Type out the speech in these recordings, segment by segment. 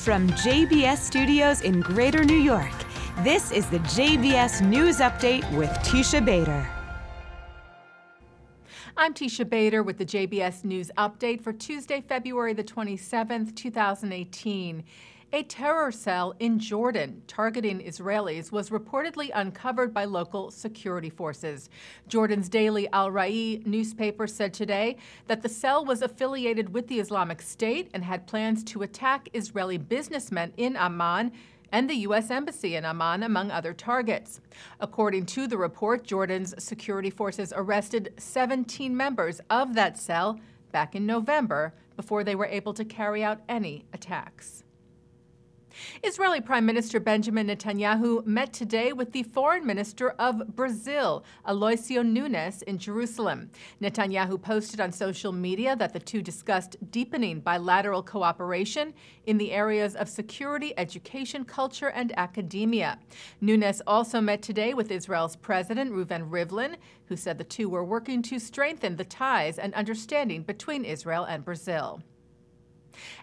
From JBS Studios in Greater New York, this is the JBS News Update with Teisha Bader. I'm Teisha Bader with the JBS News Update for Tuesday, February the 27th, 2018. A terror cell in Jordan targeting Israelis was reportedly uncovered by local security forces. Jordan's daily Al Rai newspaper said today that the cell was affiliated with the Islamic State and had plans to attack Israeli businessmen in Amman and the U.S. Embassy in Amman, among other targets. According to the report, Jordan's security forces arrested 17 members of that cell back in November before they were able to carry out any attacks. Israeli Prime Minister Benjamin Netanyahu met today with the Foreign Minister of Brazil, Aloysio Nunes, in Jerusalem. Netanyahu posted on social media that the two discussed deepening bilateral cooperation in the areas of security, education, culture, and academia. Nunes also met today with Israel's President Reuven Rivlin, who said the two were working to strengthen the ties and understanding between Israel and Brazil.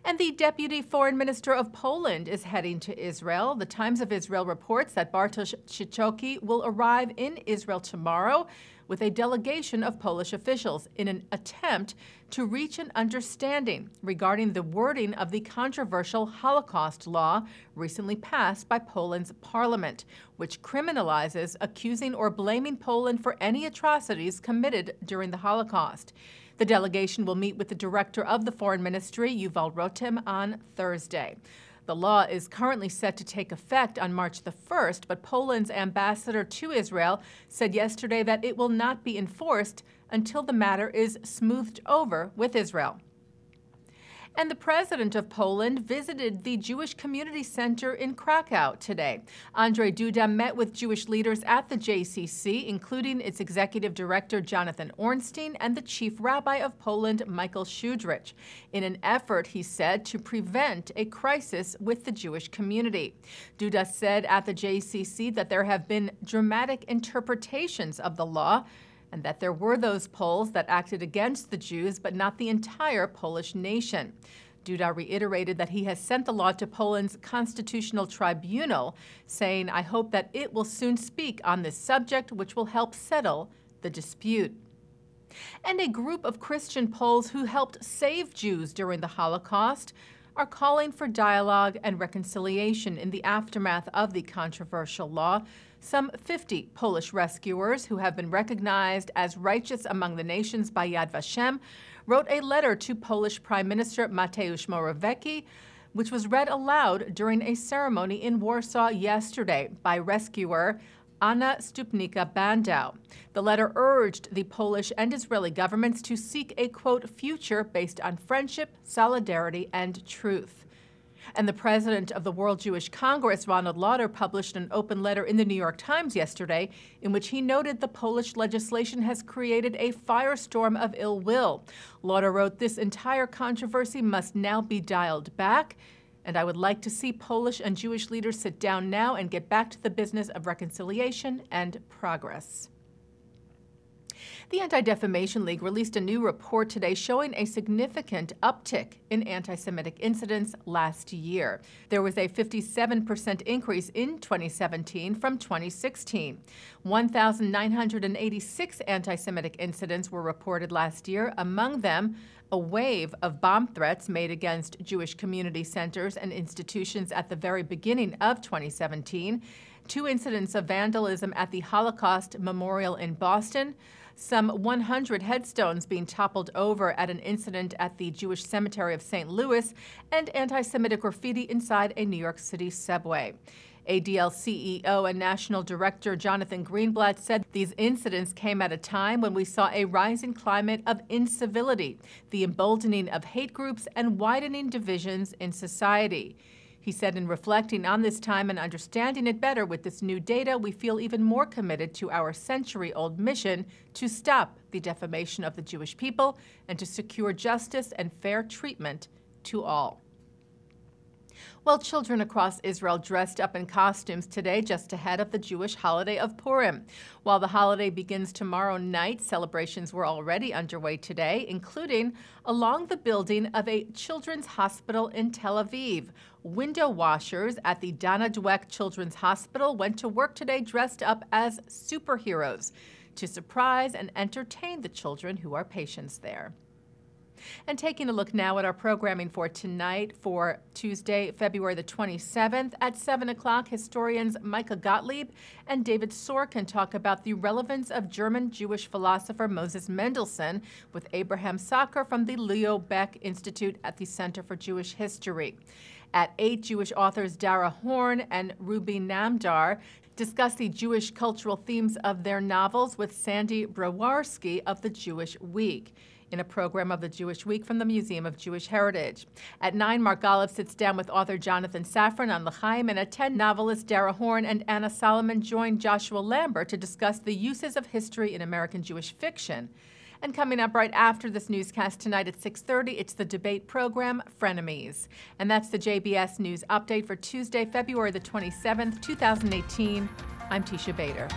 And the Deputy Foreign Minister of Poland is heading to Israel. The Times of Israel reports that Bartosz Cichocki will arrive in Israel tomorrow with a delegation of Polish officials in an attempt to reach an understanding regarding the wording of the controversial Holocaust law recently passed by Poland's parliament, which criminalizes accusing or blaming Poland for any atrocities committed during the Holocaust. The delegation will meet with the director of the Foreign Ministry, Yuval Rotem, on Thursday. The law is currently set to take effect on March the 1st, but Poland's ambassador to Israel said yesterday that it will not be enforced until the matter is smoothed over with Israel. And the president of Poland visited the Jewish Community Center in Krakow today. Andrzej Duda met with Jewish leaders at the JCC, including its executive director, Jonathan Ornstein, and the chief rabbi of Poland, Michael Shudrich, in an effort, he said, to prevent a crisis with the Jewish community. Duda said at the JCC that there have been dramatic interpretations of the law, and that there were those Poles that acted against the Jews, but not the entire Polish nation. Duda reiterated that he has sent the law to Poland's constitutional tribunal, saying, "I hope that it will soon speak on this subject, which will help settle the dispute." And a group of Christian Poles who helped save Jews during the Holocaust are calling for dialogue and reconciliation in the aftermath of the controversial law. Some 50 Polish rescuers who have been recognized as righteous among the nations by Yad Vashem wrote a letter to Polish Prime Minister Mateusz Morawiecki, which was read aloud during a ceremony in Warsaw yesterday by rescuer Anna Stupnica-Bandow. The letter urged the Polish and Israeli governments to seek a, quote, future based on friendship, solidarity, and truth. And the president of the World Jewish Congress, Ronald Lauder, published an open letter in the New York Times yesterday in which he noted the Polish legislation has created a firestorm of ill will. Lauder wrote, "This entire controversy must now be dialed back, and I would like to see Polish and Jewish leaders sit down now and get back to the business of reconciliation and progress." The Anti-Defamation League released a new report today showing a significant uptick in anti-Semitic incidents last year. There was a 57% increase in 2017 from 2016. 1,986 anti-Semitic incidents were reported last year, among them a wave of bomb threats made against Jewish community centers and institutions at the very beginning of 2017, 2 incidents of vandalism at the Holocaust Memorial in Boston, some 100 headstones being toppled over at an incident at the Jewish Cemetery of St. Louis, and anti-Semitic graffiti inside a New York City subway. ADL CEO and National Director Jonathan Greenblatt said these incidents came at a time when we saw a rising climate of incivility, the emboldening of hate groups, and widening divisions in society. He said, in reflecting on this time and understanding it better with this new data, we feel even more committed to our century-old mission to stop the defamation of the Jewish people and to secure justice and fair treatment to all. Well, children across Israel dressed up in costumes today just ahead of the Jewish holiday of Purim. While the holiday begins tomorrow night, celebrations were already underway today, including along the building of a children's hospital in Tel Aviv. Window washers at the Dana Dweck Children's Hospital went to work today dressed up as superheroes to surprise and entertain the children who are patients there. And taking a look now at our programming for tonight, for Tuesday, February the 27th, at 7 o'clock, historians Micah Gottlieb and David Sorkin talk about the relevance of German Jewish philosopher Moses Mendelssohn with Abraham Sacher from the Leo Baeck Institute at the Center for Jewish History. At 8, Jewish authors Dara Horn and Ruby Namdar discuss the Jewish cultural themes of their novels with Sandy Brawarski of the Jewish Week, in a program of the Jewish Week from the Museum of Jewish Heritage. At 9, Mark Golub sits down with author Jonathan Safran on L'chaim, and at 10, novelists Dara Horn and Anna Solomon join Joshua Lambert to discuss the uses of history in American Jewish fiction. And coming up right after this newscast tonight at 6:30, it's the debate program, Frenemies. And that's the JBS News Update for Tuesday, February the 27th, 2018. I'm Teisha Bader.